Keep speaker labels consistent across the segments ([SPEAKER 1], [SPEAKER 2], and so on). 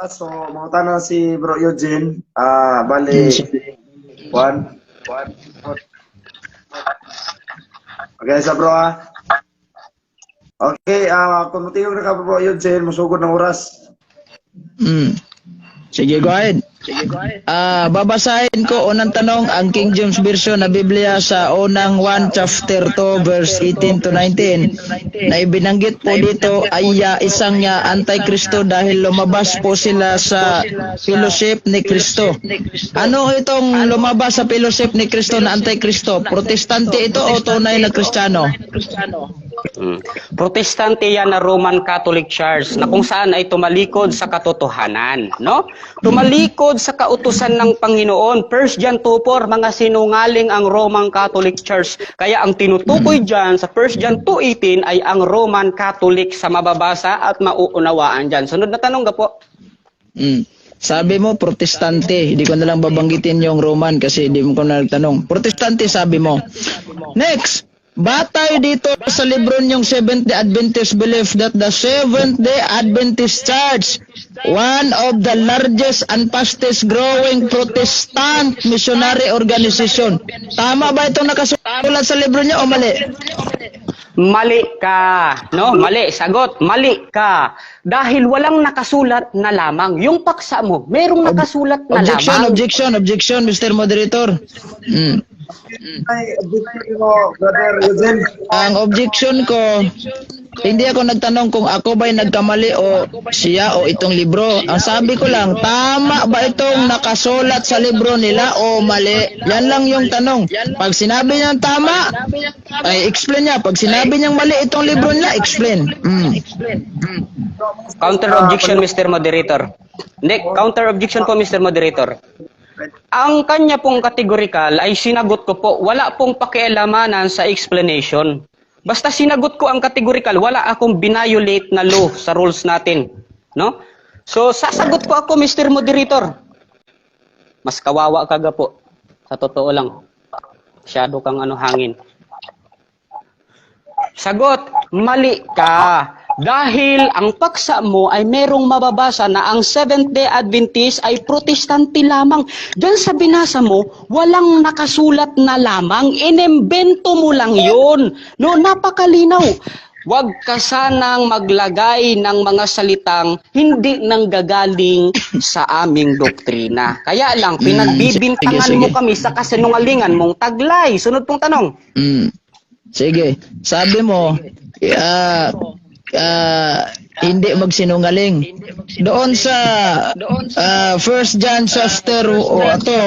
[SPEAKER 1] So, mga tanong si Bro Eugene.
[SPEAKER 2] Mm,
[SPEAKER 1] Bali, one. Okay, sa bro Okay, kung matiyog na ka Bro Eugene, masugod ng oras.
[SPEAKER 2] mm. Sige, go ahead. Babasahin ko unang tanong ang King James Version na Biblia sa unang 1 chapter 2 verse 18 to 19 na ibinanggit po dito ay isang antikristo dahil lumabas po sila sa fellowship ni Kristo. Ano itong lumabas sa fellowship ni Kristo na antikristo? Protestante ito o tunay na Kristiyano?
[SPEAKER 3] Protestante yan na Roman Catholic Church na kung saan ay tumalikod sa katotohanan, no? Tumalikod sa kautusan ng Panginoon. 1 John 2:4, mga sinungaling ang Roman Catholic Church. Kaya ang tinutukoy diyan sa 1 John 2:18 ay ang Roman Catholic sa mababasa at mauunawaan diyan. Sunod na tanong ga po.
[SPEAKER 2] Sabi mo, protestante. Hindi ko na lang babanggitin yung Roman kasi hindi mo ko na nagtanong. Protestante, sabi mo. Next, batay dito sa libro yung Seventh-day Adventist belief that the Seventh-day Adventist Church, one of the largest and fastest growing Protestant missionary organization. Tama ba itong nakasulat sa libro niyo o mali?
[SPEAKER 3] Mali ka, no? Mali, sagot, mali ka. Dahil walang nakasulat na lamang. Yung paksa mo, merong nakasulat na lamang.
[SPEAKER 2] Objection, Mr. Moderator.
[SPEAKER 1] Ay, objection mo, Brother Eugene.
[SPEAKER 2] Ang objection ko, hindi ako nagtanong kung ako ba'y nagkamali o siya o itong libro. Ang sabi ko lang, tama ba itong nakasulat sa libro nila o mali? Yan lang yung tanong. Pag sinabi niya tama, ay explain niya. Pag sinabi niyang mali itong libro nila, explain.
[SPEAKER 3] Counter objection, Mr. Moderator. Hindi, counter objection po, Mr. Moderator. Ang kanya pong categorical ay sinagot ko po, wala pong pakialamanan sa explanation. Basta sinagot ko ang categorical, wala akong binayolate na law sa rules natin. No? So, sasagot ko ako, Mr. Moderator. Mas kawawa ka ga po. Sa totoo lang. Masyado kang hangin. Sagot, mali ka. Dahil ang paksa mo ay merong mababasa na ang Seventh-day Adventist ay protestante lamang. Diyan sa binasa mo, walang nakasulat na lamang. Inimbento mo lang yun. No, napakalinaw. Huwag ka sanang maglagay ng mga salitang hindi nanggagaling sa aming doktrina. Kaya lang, pinagbibintangan mo kami sa kasinungalingan mong taglay. Sunod pong tanong.
[SPEAKER 2] Sige. Sabi mo, hindi magsinungaling. Doon sa 1 John chapter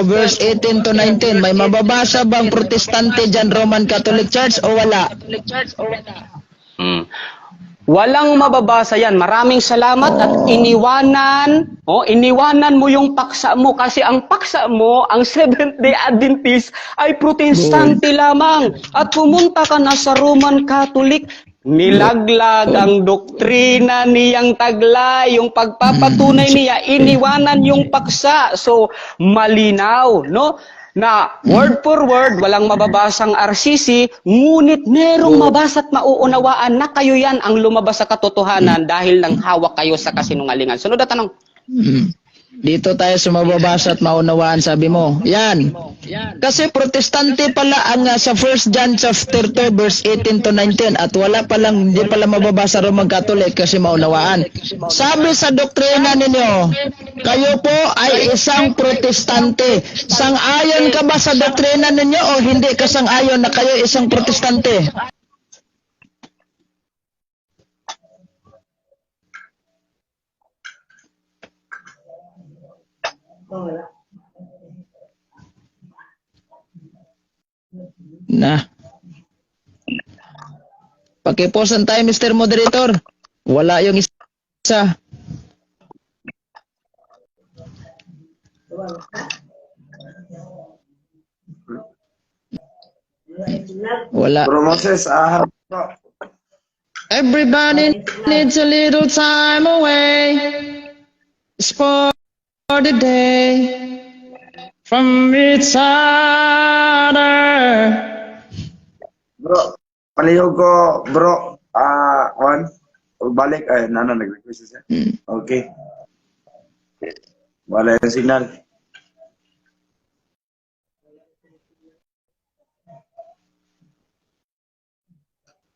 [SPEAKER 2] verse 18 to 19, may mababasa bang protestante dyan Roman Catholic Church o wala?
[SPEAKER 3] Walang mababasa yan. Maraming salamat at iniwanan mo yung paksa mo kasi ang paksa mo, ang Seventh-day Adventist ay protestante lamang. At pumunta ka na sa Roman Catholic, nilaglag ang doktrina niyang taglay, yung pagpapatunay niya, iniwanan yung paksa. So, malinaw, no? Na word for word, walang mababasang RCC, ngunit merong mabasa at mauunawaan na kayo yan ang lumabas sa katotohanan dahil nang hawak kayo sa kasinungalingan. Sunod na tanong.
[SPEAKER 2] Dito tayo sa mababasa at maunawaan, sabi mo. Yan. Kasi protestante pala ang sa 1 John chapter 2 verse 18 to 19 at hindi pala mababasa Roman Catholic kasi maunawaan. Sabi sa doktrina ninyo, kayo po ay isang protestante. Sang-ayon ka ba sa doktrina ninyo o hindi ka sang-ayon na kayo isang protestante? Na. Pakiposan tayo, Mr. Moderator. Wala yung isa. Wala.
[SPEAKER 1] Bro Moses,
[SPEAKER 2] Everybody needs a little time away. It's for the day from each other.
[SPEAKER 1] Bro, palihog ko, bro. Balik, nag-request siya. Okay. Wala yung signal.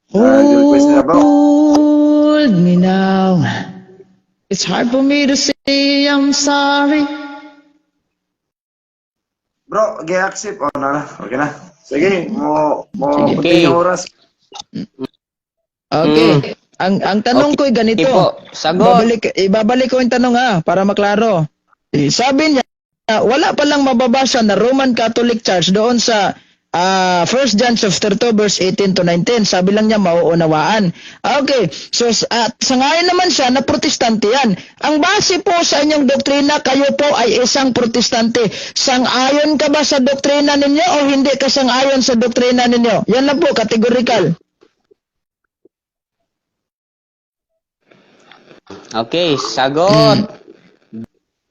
[SPEAKER 1] Good question na, bro.
[SPEAKER 2] Hold me now. It's hard for me to say I'm sorry.
[SPEAKER 1] Bro, gi-accept. Oh, na. Okay na. Sige,
[SPEAKER 2] Sige.
[SPEAKER 1] puti yung oras.
[SPEAKER 2] Okay. Ang tanong ko ay ganito.
[SPEAKER 3] Ipo, sagot.
[SPEAKER 2] Ibabalik ko yung tanong para maklaro. Sabi niya, wala palang mababasa na Roman Catholic Church doon sa 1 John chapter 2 verse 18 to 19. Sabi lang niya mauunawaan. Okay. So sa ngayon naman siya na protestante yan. Ang base po sa inyong doktrina, kayo po ay isang protestante. Sang-ayon ka ba sa doktrina ninyo o hindi ka sang-ayon sa doktrina ninyo? Yan lang po, categorical.
[SPEAKER 3] Okay, sagot.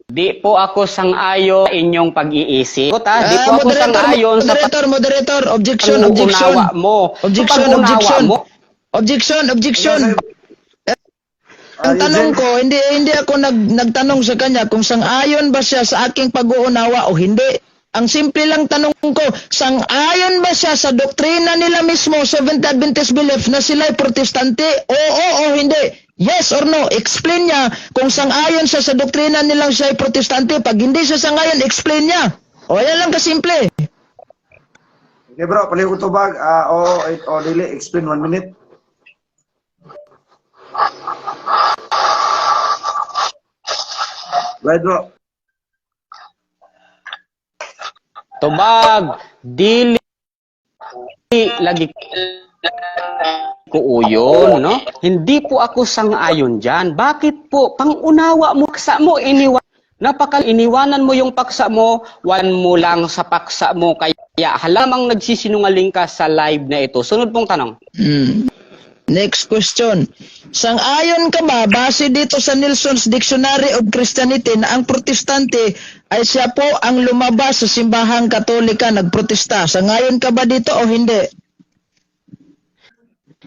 [SPEAKER 3] Di po ako sang-ayon sa inyong pag-iisip. Di po ako sang-ayon sa
[SPEAKER 2] Moderator, objection.
[SPEAKER 3] pag-uunawa mo.
[SPEAKER 2] Objection. Ang tanong ko, hindi ako nagtanong sa kanya kung sang-ayon ba siya sa aking pag-uunawa o hindi. Ang simple lang tanong ko, sang-ayon ba siya sa doktrina nila mismo, Seventh Adventist belief, na sila'y protestante? Oo o hindi? Yes or no? Explain niya kung sang-ayon siya sa doktrina nilang siya'y protestante. Pag hindi siya sang-ayon, explain niya. O yan lang kasimple.
[SPEAKER 1] Okay, bro, paliw ko tubag. Dili, explain 1 minute. Right, bro.
[SPEAKER 3] Tubag, dili lagi ko uyon, no? Hindi po ako sang-ayon dyan. Bakit po? Pangunawa mo, paksa mo, iniwanan mo yung paksa mo, wan mo lang sa paksa mo, kaya halamang nagsisinungaling ka sa live na ito. Sunod pong tanong.
[SPEAKER 2] Next question. Sang-ayon ka ba, base dito sa Nelson's Dictionary of Christianity, na ang protestante ay siya po ang lumabas sa simbahang katolika, nagprotesta? Sang-ayon ka ba dito o hindi?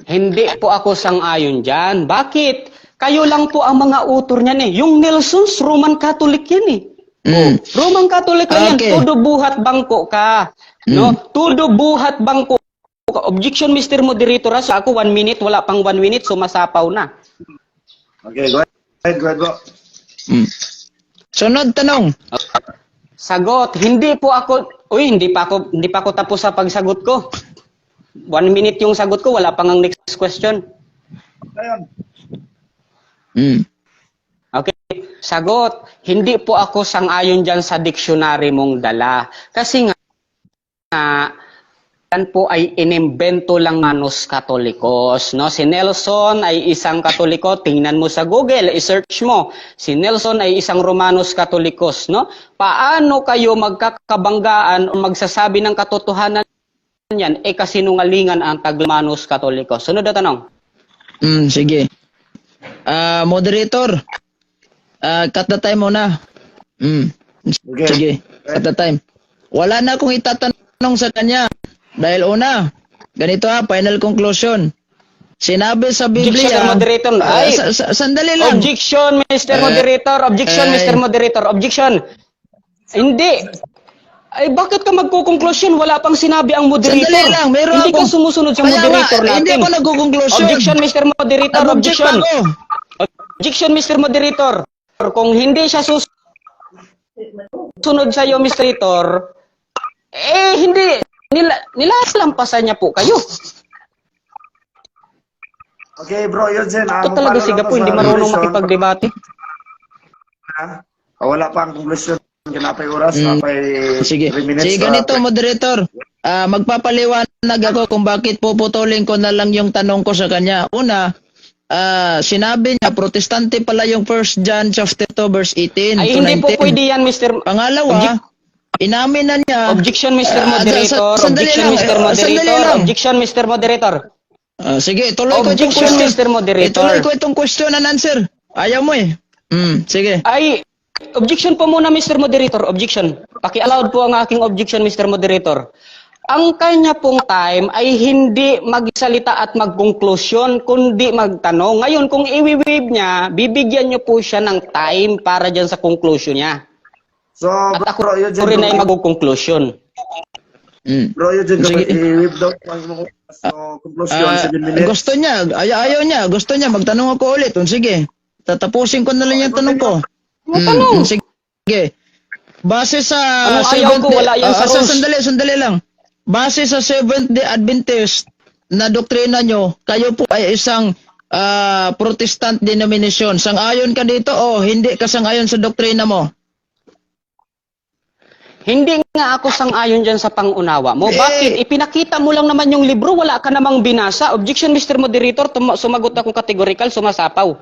[SPEAKER 3] Hindi po ako sang-ayon dyan. Bakit? Kayo lang po ang mga author niyan eh. Yung Nelson's, Roman Catholic yan eh. Roman Catholic lang yan. Todo buhat bangko ka. No? Todo buhat bangko. Objection, Mr. Moderator. So ako 1 minute, wala pang 1 minute, sumasapaw na.
[SPEAKER 1] Okay, go ahead, bro.
[SPEAKER 2] Sunod tanong.
[SPEAKER 3] Sagot, hindi po ako, hindi pa ako tapos sa pagsagot ko. 1 minute yung sagot ko, wala pang ang next question. Okay, sagot, hindi po ako sang-ayon dyan sa dictionary mong dala. Kasi nga, yan po ay inimbento lang Romanos Katolikos, no? Si Nelson ay isang Katoliko, tingnan mo sa Google, i-search mo. Si Nelson ay isang Romanos Katolikos, no? Paano kayo magkakabanggaan o magsasabi ng katotohanan yan kasinungalingan ang tag-Romanos Katolikos? Sunod na tanong.
[SPEAKER 2] Sige. Moderator, cut the time muna.
[SPEAKER 1] Okay.
[SPEAKER 2] Sige, cut the time. Wala na akong itatanong sa kanya. Dahil una, ganito final conclusion. Sinabi sa
[SPEAKER 3] Objection,
[SPEAKER 2] Biblia...
[SPEAKER 3] Mr. Moderator.
[SPEAKER 2] Sandali lang.
[SPEAKER 3] Objection, Mr. Moderator. Objection, Mr. Moderator. Objection. Hindi. Ay, bakit ka magkukonklusyon? Wala pang sinabi ang moderator.
[SPEAKER 2] Sandali lang, meron
[SPEAKER 3] Hindi
[SPEAKER 2] ako.
[SPEAKER 3] ka sumusunod sa moderator natin.
[SPEAKER 2] Hindi ako nagkukonklusyon.
[SPEAKER 3] Objection, Mr. Moderator. Objection.
[SPEAKER 2] Ako.
[SPEAKER 3] Objection, Mr. Moderator. Kung hindi siya susunod sa iyo, Mr. Moderator, hindi. Nilalampasan niya po kayo.
[SPEAKER 1] Okay, bro, yun din.
[SPEAKER 3] Ito talaga si Gapo, hindi marunong makipagdebate.
[SPEAKER 1] Wala pa ang conclusion. Kinapay oras, napay
[SPEAKER 2] Sige.
[SPEAKER 1] 3 minutes.
[SPEAKER 2] Sige, ganito, moderator. Magpapaliwanag ako kung bakit puputulin ko na lang yung tanong ko sa kanya. Una, sinabi niya, protestante pala yung 1 John chapter 2 verse 18
[SPEAKER 3] Ay,
[SPEAKER 2] to
[SPEAKER 3] hindi
[SPEAKER 2] 19.
[SPEAKER 3] po pwede yan, Mr.
[SPEAKER 2] Pangalawa, inamin na niya.
[SPEAKER 3] Objection, Mr. Moderator. Objection, Mr. Moderator. Objection, Mr. Moderator.
[SPEAKER 2] Sige, tuloy ko itong
[SPEAKER 3] Objection,
[SPEAKER 2] question.
[SPEAKER 3] Mr. Moderator.
[SPEAKER 2] Ituloy ko itong question and answer. Ayaw mo eh. Sige.
[SPEAKER 3] Ay, objection po muna, Mr. Moderator. Objection. Paki-allowed po ang aking objection, Mr. Moderator. Ang kanya pong time ay hindi magsalita at magkonklusyon, kundi magtanong. Ngayon, kung i-waive niya, bibigyan niyo po siya ng time para dyan sa conclusion niya.
[SPEAKER 1] So,
[SPEAKER 3] At
[SPEAKER 1] bro,
[SPEAKER 3] ako
[SPEAKER 1] yun dyan.
[SPEAKER 3] rin ay mag-conclusion.
[SPEAKER 1] Bro, yun dyan.
[SPEAKER 2] Sige.
[SPEAKER 1] I-whip down mo. So, conclusion, 7 minutes.
[SPEAKER 2] Gusto niya, ayaw niya, gusto niya, magtanong ako ulit. Sige, tatapusin ko na lang yung tanong ko.
[SPEAKER 3] Tanong.
[SPEAKER 2] Sige. Base sa
[SPEAKER 3] Anong ayaw ko? Wala yan sa rules.
[SPEAKER 2] Sandali lang. Base sa Seventh-day Adventist na doktrina nyo, kayo po ay isang Protestant denomination. Sang-ayon ka dito o hindi ka sang-ayon sa doktrina mo?
[SPEAKER 3] Hindi nga ako sang-ayon dyan sa pangunawa mo. Bakit? Ipinakita mo lang naman yung libro, wala ka namang binasa. Objection, Mr. Moderator, sumagot akong categorical, sumasapaw.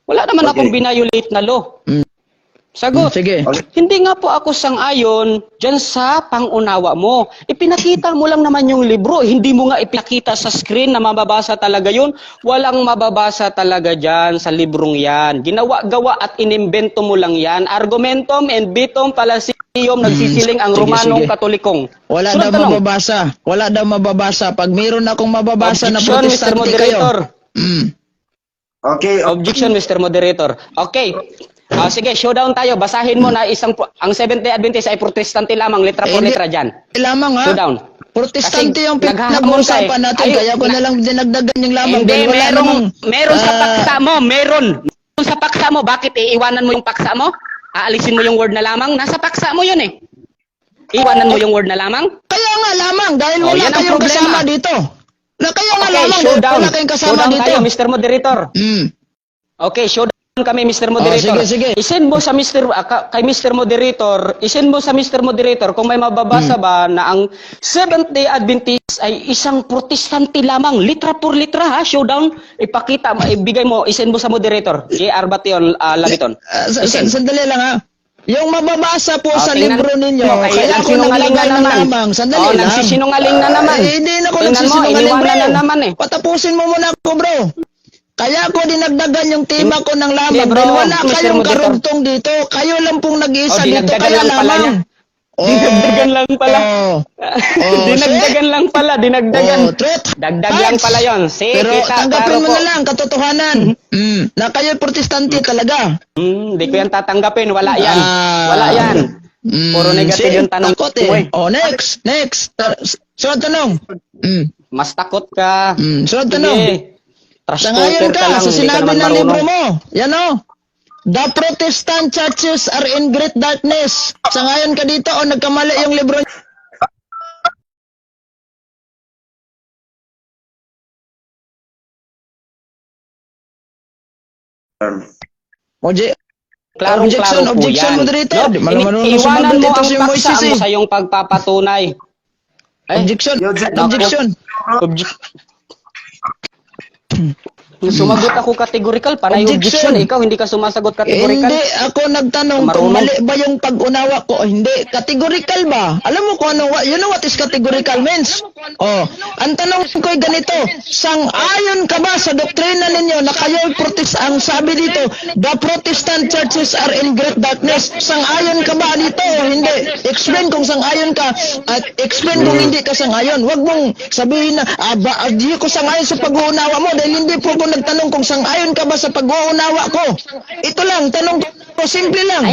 [SPEAKER 3] Wala naman akong binayolate na law. Sagot.
[SPEAKER 2] Sige.
[SPEAKER 3] Hindi nga po ako sang-ayon dyan sa pangunawa mo. Ipinakita mo lang naman yung libro. Hindi mo nga ipinakita sa screen na mababasa talaga yun. Walang mababasa talaga dyan sa librong yan. Ginawa-gawa at inimbento mo lang yan. Argumentum and bitum fallacium nagsisiling ang
[SPEAKER 2] Sige,
[SPEAKER 3] Romanong
[SPEAKER 2] sige.
[SPEAKER 3] Katolikong.
[SPEAKER 2] Wala
[SPEAKER 3] Sunod
[SPEAKER 2] daw
[SPEAKER 3] tanong.
[SPEAKER 2] mababasa. Wala daw mababasa. Pag mayroon akong mababasa na
[SPEAKER 3] Objection, Mr.
[SPEAKER 2] Protestante
[SPEAKER 3] Moderator.
[SPEAKER 2] kayo.
[SPEAKER 1] Okay,
[SPEAKER 3] Objection, Mr. Moderator. Okay. Sige, showdown tayo. Basahin mo na ang Seventh-day Adventist ay protestante lamang. Letra por
[SPEAKER 2] Hindi.
[SPEAKER 3] letra dyan.
[SPEAKER 2] Lamang ha.
[SPEAKER 3] Showdown.
[SPEAKER 2] Protestante
[SPEAKER 3] Kasi
[SPEAKER 2] yung
[SPEAKER 3] naghahamon ka
[SPEAKER 2] pinag-uusapan natin.
[SPEAKER 3] Ay,
[SPEAKER 2] Kaya ko na lang dinagdagan yung lamang.
[SPEAKER 3] Hindi,
[SPEAKER 2] dahil wala
[SPEAKER 3] meron sa
[SPEAKER 2] ah,
[SPEAKER 3] paksa mo. Meron sa paksa mo. Bakit iiwanan mo yung paksa mo? Aalisin mo yung word na lamang? Nasa paksa mo yun eh. Iwanan mo yung word na lamang?
[SPEAKER 2] Kaya nga lamang. Dahil
[SPEAKER 3] Oh,
[SPEAKER 2] wala
[SPEAKER 3] yan ang
[SPEAKER 2] kayong
[SPEAKER 3] problema.
[SPEAKER 2] kasama dito. Kaya nga
[SPEAKER 3] Okay,
[SPEAKER 2] lamang. Dahil
[SPEAKER 3] showdown.
[SPEAKER 2] wala kayong kasama
[SPEAKER 3] Showdown
[SPEAKER 2] dito.
[SPEAKER 3] tayo, Mr. Moderator.
[SPEAKER 2] Mm.
[SPEAKER 3] Okay, showdown kami, Mr. Moderator.
[SPEAKER 2] sige.
[SPEAKER 3] Isend mo sa kay Mr. Moderator, isend mo sa Mr. Moderator kung may mababasa ba na ang Seventh-day Adventist ay isang protestante lamang. Litra por litra ha, showdown. Ipakita, ibigay mo, isend mo sa Moderator. J.R. Bation, Labiton.
[SPEAKER 2] Sandali lang ha. Yung mababasa po sa
[SPEAKER 3] tingnan
[SPEAKER 2] libro ninyo,
[SPEAKER 3] mo,
[SPEAKER 2] kaya ako
[SPEAKER 3] nagsinungaling
[SPEAKER 2] naglagay
[SPEAKER 3] na
[SPEAKER 2] ng
[SPEAKER 3] naman.
[SPEAKER 2] lamang. Sandali lang.
[SPEAKER 3] Nagsisinungaling na naman.
[SPEAKER 2] Hindi na ako
[SPEAKER 3] Tingnan mo,
[SPEAKER 2] nagsisinungaling,
[SPEAKER 3] iniwanan
[SPEAKER 2] bro.
[SPEAKER 3] na naman eh.
[SPEAKER 2] Patapusin mo muna ako, bro. Kaya ako dinagdagan yung tema ko ng lamang.
[SPEAKER 3] Hindi, bro.
[SPEAKER 2] Dahil wala
[SPEAKER 3] Mr.
[SPEAKER 2] kayong
[SPEAKER 3] Moderator.
[SPEAKER 2] karugtong dito. Kayo lang pong nag-iisa dito.
[SPEAKER 3] dinagdagan
[SPEAKER 2] Kaya
[SPEAKER 3] lang pala
[SPEAKER 2] lamang.
[SPEAKER 3] niya. Dinagdagan lang pala. Dinagdagan
[SPEAKER 2] see?
[SPEAKER 3] lang pala, dinagdagan.
[SPEAKER 2] Truth.
[SPEAKER 3] Dagdag lang
[SPEAKER 2] Facts.
[SPEAKER 3] pala yon. See,
[SPEAKER 2] Pero
[SPEAKER 3] kita,
[SPEAKER 2] tanggapin
[SPEAKER 3] klaro
[SPEAKER 2] mo
[SPEAKER 3] po.
[SPEAKER 2] na lang, katotohanan. Na kayo'y protestante talaga.
[SPEAKER 3] Hindi ko yan tatanggapin. Wala yan.
[SPEAKER 2] Ah.
[SPEAKER 3] Wala yan. Puro negative
[SPEAKER 2] See,
[SPEAKER 3] yung tanong
[SPEAKER 2] takot
[SPEAKER 3] mo eh.
[SPEAKER 2] Next. Sunod tanong.
[SPEAKER 3] Mas takot ka.
[SPEAKER 2] Sunod tanong.
[SPEAKER 3] Trash
[SPEAKER 2] Sangayon
[SPEAKER 3] talker
[SPEAKER 2] ka
[SPEAKER 3] lang.
[SPEAKER 2] sa
[SPEAKER 3] Hindi ka
[SPEAKER 2] sinabi
[SPEAKER 3] naman
[SPEAKER 2] ng libro
[SPEAKER 3] marunong.
[SPEAKER 2] mo. Yan o. The Protestant churches are in great darkness. Sangayon ka dito o nagkamali yung libro.
[SPEAKER 3] Klarong-klaro po
[SPEAKER 2] objection,
[SPEAKER 3] yan.
[SPEAKER 2] moderator. Di malamang
[SPEAKER 3] Iwanan
[SPEAKER 2] sumagot
[SPEAKER 3] mo
[SPEAKER 2] ito
[SPEAKER 3] ang
[SPEAKER 2] si
[SPEAKER 3] paksa
[SPEAKER 2] Moises
[SPEAKER 3] mo
[SPEAKER 2] eh.
[SPEAKER 3] sa iyong pagpapatunay.
[SPEAKER 2] Objection. Objection.
[SPEAKER 3] Sumagot ako categorical, panay
[SPEAKER 2] Objection.
[SPEAKER 3] objection. Ikaw hindi ka sumasagot categorical.
[SPEAKER 2] Hindi ako nagtanong kung
[SPEAKER 3] Marunong.
[SPEAKER 2] mali ba yung pag-unawa ko o hindi. Categorical ba? Alam mo kung ano, you know what is categorical means? Oh, ang tanong ko ay ganito, sang-ayon ka ba sa doktrina ninyo na kayo'y ang sabi dito, the Protestant churches are in great darkness. Sang-ayon ka ba dito o hindi? Explain kung sang-ayon ka at explain kung hindi ka sang-ayon. Huwag mong sabihin na, di ko sang-ayon sa pag-uunawa mo dahil hindi po ko nagtanong kung sang-ayon ka ba sa pag-uunawa ko. Ito lang, tanong ko, simple lang.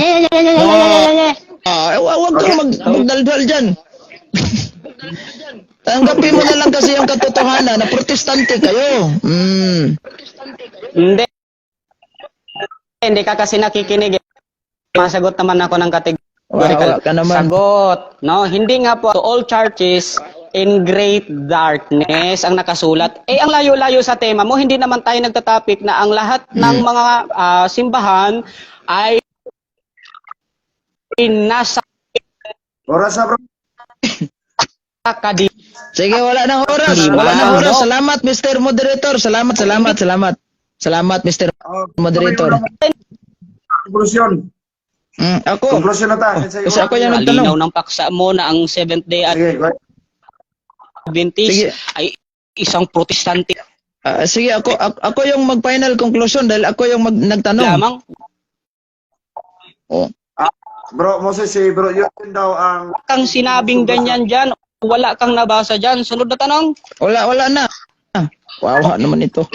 [SPEAKER 2] Huwag kang magdaldal dyan. Tanggapin mo na lang kasi yung katotohanan na protestante kayo.
[SPEAKER 3] Hindi. Hindi ka kasi nakikinig. Masagot naman ako ng categorical.
[SPEAKER 2] Wala ka naman.
[SPEAKER 3] Sagot. No, hindi nga po. To all churches in great darkness ang nakasulat. Ang layo-layo sa tema mo, hindi naman tayo nagtatapik na ang lahat ng mga simbahan ay nasa
[SPEAKER 1] Oras na, bro.
[SPEAKER 3] kadi.
[SPEAKER 2] Sige, wala nang oras. Wala nang oras. Salamat, Mr. Moderator. Salamat. Salamat, Mr. Moderator.
[SPEAKER 1] Conclusion.
[SPEAKER 2] Ako.
[SPEAKER 1] Conclusion na ta.
[SPEAKER 2] Kasi ako yung
[SPEAKER 3] Malinaw
[SPEAKER 2] nagtanong.
[SPEAKER 3] ng paksa mo na ang Seventh-day
[SPEAKER 1] Sige, go ahead.
[SPEAKER 3] Adventist
[SPEAKER 2] Sige.
[SPEAKER 3] ay isang protestante
[SPEAKER 2] Sige, ako yung mag-final conclusion dahil ako yung nagtanong.
[SPEAKER 3] lamang.
[SPEAKER 2] Oh.
[SPEAKER 1] Bro, Moses, si bro, yun daw ang...
[SPEAKER 3] Kang sinabing ganyan dyan, wala kang nabasa dyan. Sunod na tanong.
[SPEAKER 2] Wala na. Wow, naman ito.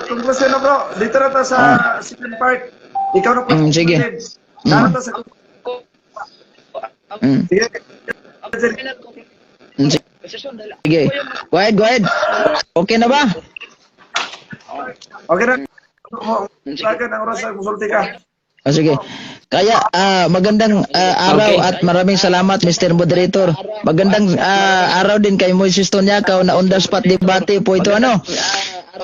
[SPEAKER 1] Conclusion na, bro. Dito na ta sa second part. Ikaw na po.
[SPEAKER 2] Sige.
[SPEAKER 1] Narata sa...
[SPEAKER 2] Mm.
[SPEAKER 1] Sige.
[SPEAKER 2] Sige. Go ahead. Okay na ba?
[SPEAKER 1] Okay na. Lagan ang oras sa konsulti ka.
[SPEAKER 2] Sige. Kaya magandang araw
[SPEAKER 3] Okay.
[SPEAKER 2] at maraming salamat Mr. Moderator. Magandang araw din kay Moises Tonyakaw na on the spot debate po ito ano.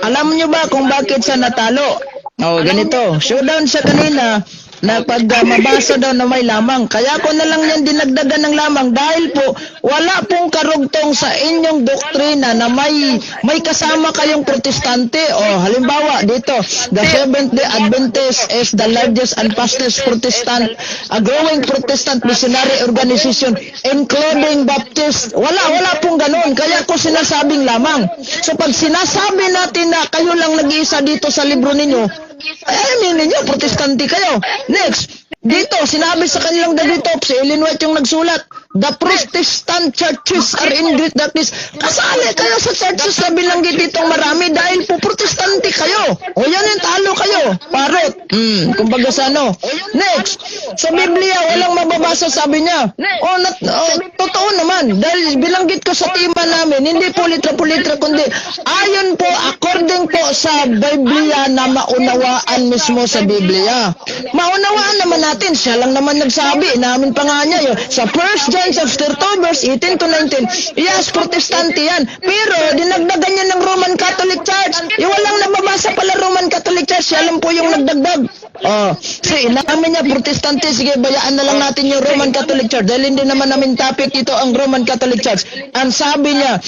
[SPEAKER 2] Alam niyo ba kung bakit siya natalo? Oh, ganito. Showdown siya kanina na pag mabasa daw na may lamang. Kaya ko na lang yan dinagdagan ng lamang dahil po wala pong karugtong sa inyong doktrina na may kasama kayong protestante. O halimbawa dito, the Seventh-day Adventist is the largest and fastest Protestant, a growing Protestant missionary organization including Baptist. Wala pong ganun. Kaya ko sinasabing lamang. So pag sinasabi natin na kayo lang nag-iisa dito sa libro ninyo, amin ninyo, protestante kayo. Next, dito, sinabi sa kanilang dagitop, si Ellen White yung nagsulat, the Protestant churches are in great darkness. Kasali kayo sa churches na bilanggit ditong marami dahil po protestante kayo. O yan yung talo kayo. Parot. Kumbaga sa ano. Next, sa Biblia, walang mababasa sabi niya. Totoo naman. Dahil bilanggit ko sa tima namin, hindi po litra-litra, kundi ayon po, according po sa Biblia na maunawaan mismo sa Biblia. Maunawaan naman natin. Siya lang naman nagsabi. Namin pa nga niya yun. Sa 1 John chapter 2 verse 18 to 19, yes, protestante yan. Pero dinagdagan niya ng Roman Catholic Church. Walang nababasa pala Roman Catholic Church. Siya lang po yung nagdagdag. Sige, namin niya protestante. Sige, bayaan na lang natin yung Roman Catholic Church. Dahil hindi naman namin topic ito ang Roman Catholic Church. Ang sabi niya,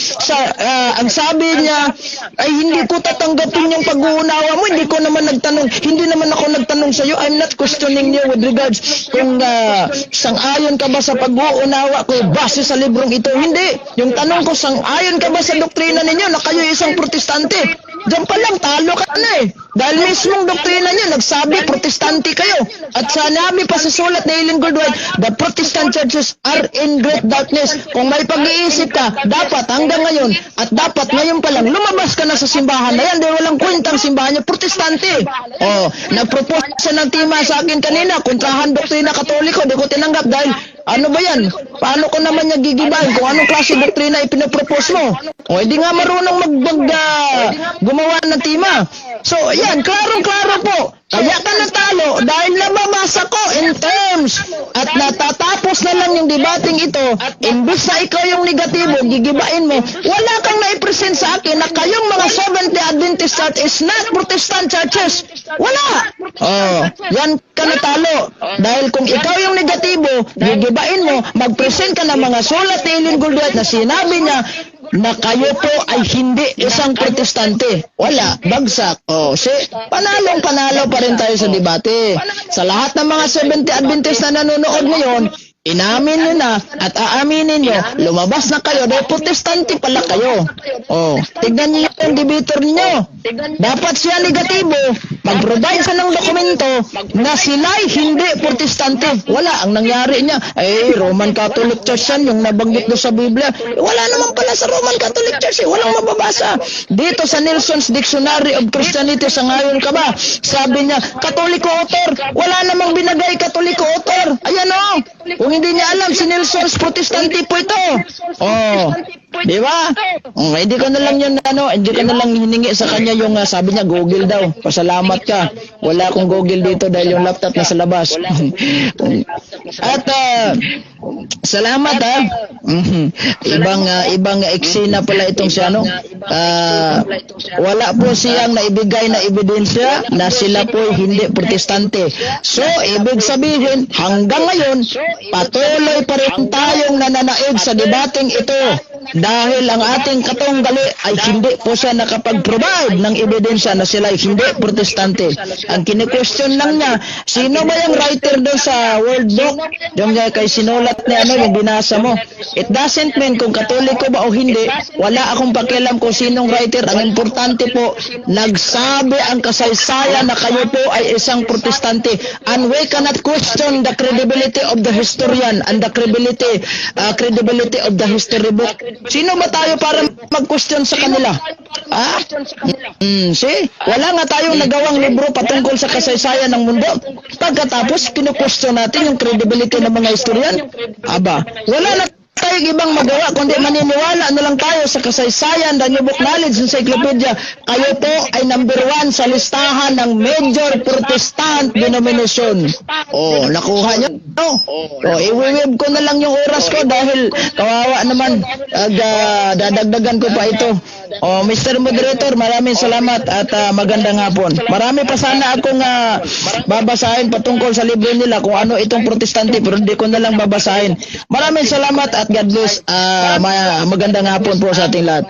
[SPEAKER 2] ay hindi ko tatanggapin yung pag-uunawa mo. Hindi ko naman nagtanong. Hindi naman ako nagtanong sa iyo. I'm not questioning you with regards kung sang-ayon ka ba sa pag-uunawa ko base sa librong ito. Hindi. Yung tanong ko, sang-ayon ka ba sa doktrina ninyo na kayo isang protestante? Diyan pa lang, talo ka na eh. Dahil mismong doktrina niyo, nagsabi, protestante kayo. At sanabi pa sa sulat ni Ellen Goldwhite, the Protestant churches are in great darkness. Kung may pag-iisip ka, dapat hanggang ngayon, at dapat ngayon pa lang, lumabas ka na sa simbahan na yan dahil walang kwentang simbahan niya, protestante. Nag-propose siya ng tima sa akin kanina, kontrahan doktrina katoliko, di ko tinanggap dahil, ano ba yan? Paano ko naman niya gigibahin kung anong klase doktrina ipinapropose mo? Hindi nga marunong gumawa ng tima. So, yan, klaro-klaro po. Kaya ka natalo dahil nababasa ko in terms at natatapos na lang yung debating ito, imbis na ikaw yung negatibo, gigibain mo, wala kang naipresent sa akin na kayong mga Seventh-day Adventist Church is not Protestant churches. Wala. Yan ka natalo. Dahil kung ikaw yung negatibo, gigibain mo, mag-present ka ng mga sulat ni Ellen Goldwhite na sinabi niya na kayo po ay hindi isang protestante. Wala, bagsak. Panalo pa rin tayo sa debate. Sa lahat ng mga Seventh-day Adventist na nanonood ngayon, inamin nyo na at aaminin nyo, lumabas na kayo dahil protestante pala kayo. Tignan nyo yung debater ninyo. Dapat siya negatibo, mag-provide siya ng dokumento na sila'y hindi protestante. Wala, ang nangyari niya, Roman Catholic Church yan, yung nabanggit doon sa Biblia. Wala naman pala sa Roman Catholic Church, walang mababasa. Dito sa Nelson's Dictionary of Christianity, sa ngayon ka ba? Sabi niya, Katoliko author, wala namang binagay Katoliko author. Ayan kung hindi niya alam, si Nelson's protestante po ito. Di ba? Hindi ko na lang hindi ko na lang hiningi sa kanya yung sabi niya, Google daw. Pasalamat ka. Wala akong Google dito dahil yung laptop nasa labas. At salamat ibang eksena pala itong si wala po siyang naibigay na ebidensya na sila po hindi protestante. So, ibig sabihin, hanggang ngayon, patuloy pa rin tayong nananaig sa debating ito dahil ang ating katunggali ay hindi po siya nakapag-provide ng ebidensya na sila ay hindi protestante. Ang kini-question lang niya, sino ba yung writer doon sa Word Book? Yung kay sinulat ni yung binasa mo. It doesn't mean kung katoliko ba o hindi, wala akong pakialam kung sinong writer. Ang importante po, nagsabi ang kasaysayan na kayo po ay isang protestante, and we cannot question the credibility of the historian and the credibility of the history book. Sino ba tayo para mag-question sa kanila? Ah? See? Wala nga tayong nagawang libro patungkol sa kasaysayan ng mundo. Pagkatapos, kinu-question natin yung credibility ng mga historian. Aba, wala na tayong ibang magawa kundi maniniwala na lang tayo sa kasaysayan, the New Book Knowledge Encyclopedia. Kayo po ay number 1 sa listahan ng major Protestant denomination. Oh, nakuha nyo? Oh, iwiwib ko na lang yung oras ko dahil kawawa naman. Dadagdagan ko pa ito. Oh, Mr. Moderator, maraming salamat at magandang hapon. Marami pa sana akong babasahin patungkol sa libro nila kung ano itong protestante, pero hindi ko na lang babasahin. Maraming salamat at God bless. Magandang hapon po sa ating lahat.